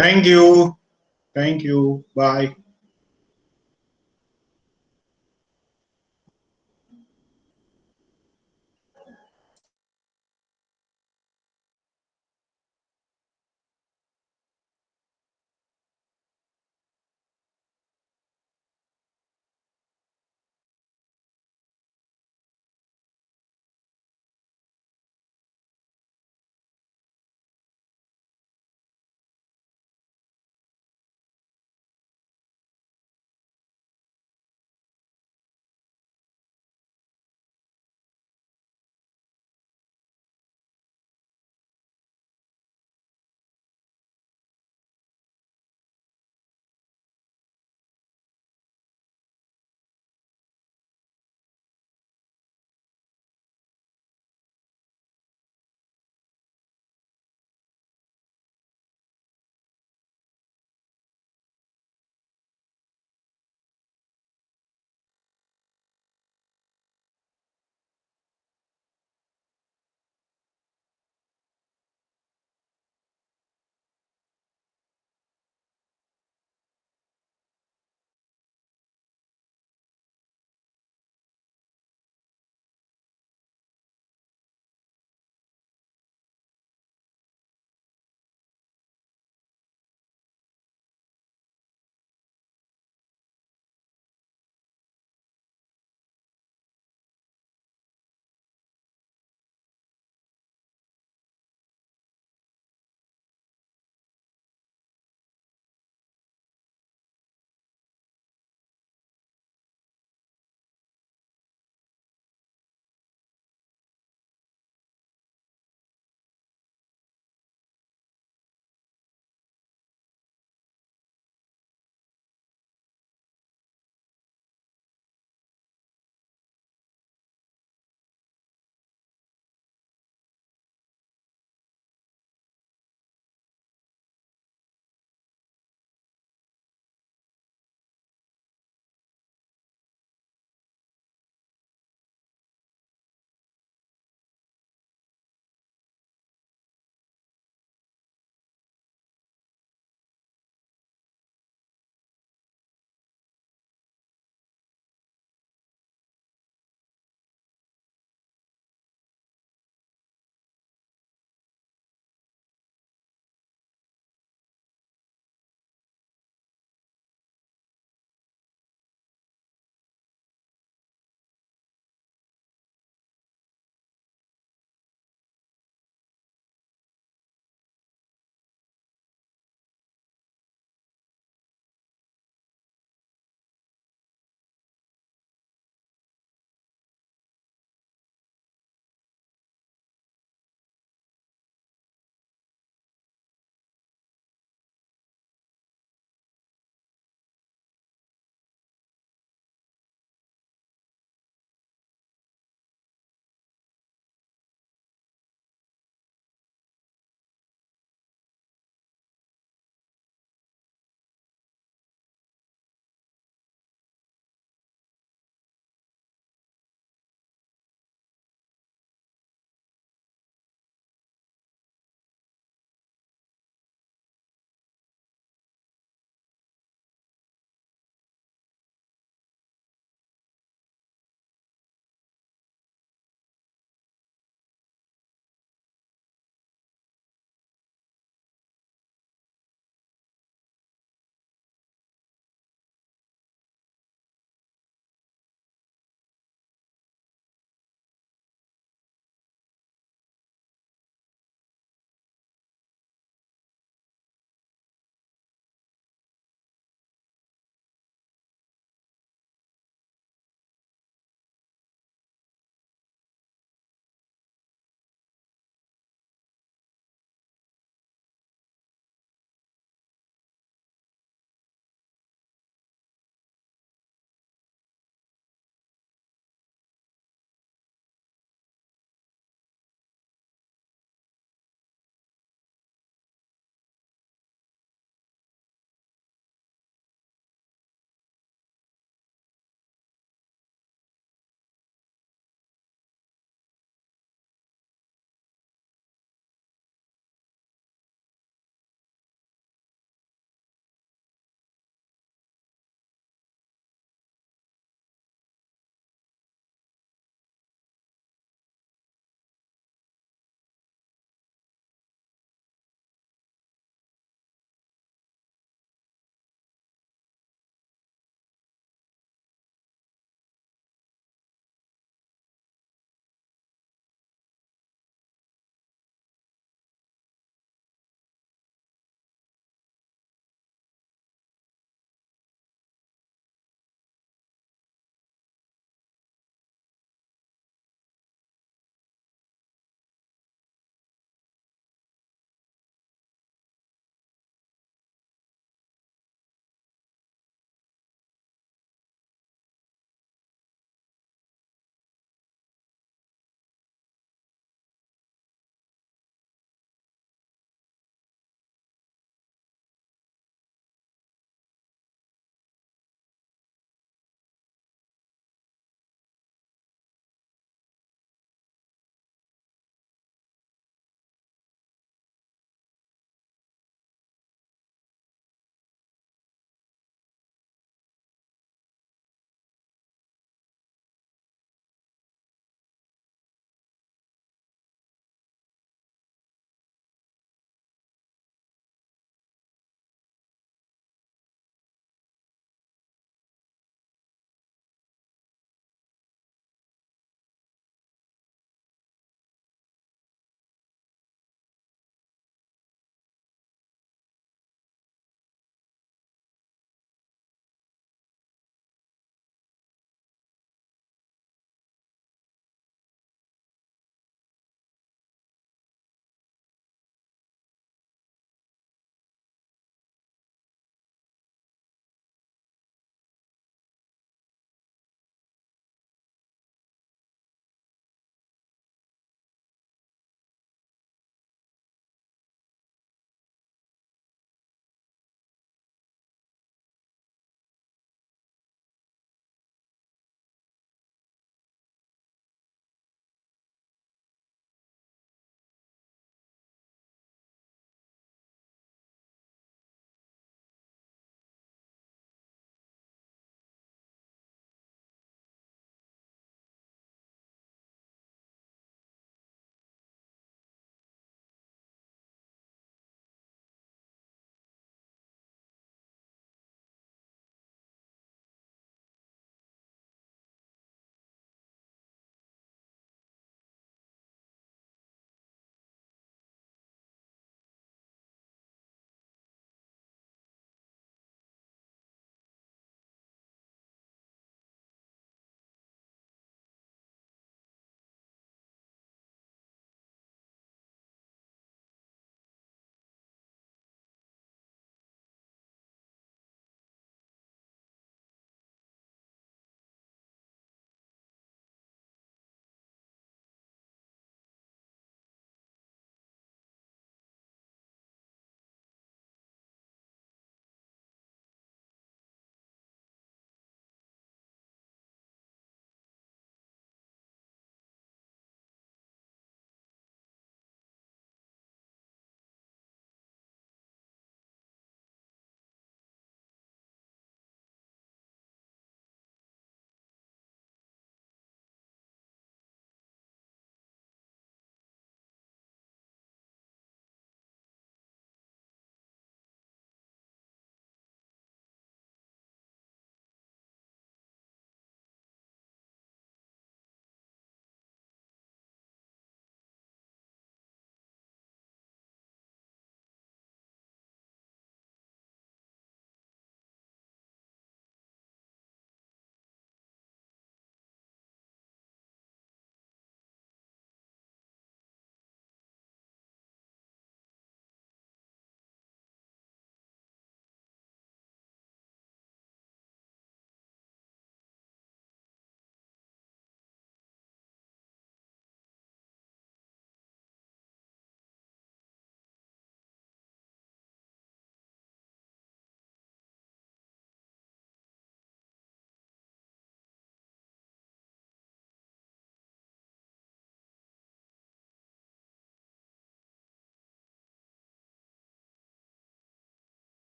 [SPEAKER 1] Thank you. Thank you. Bye.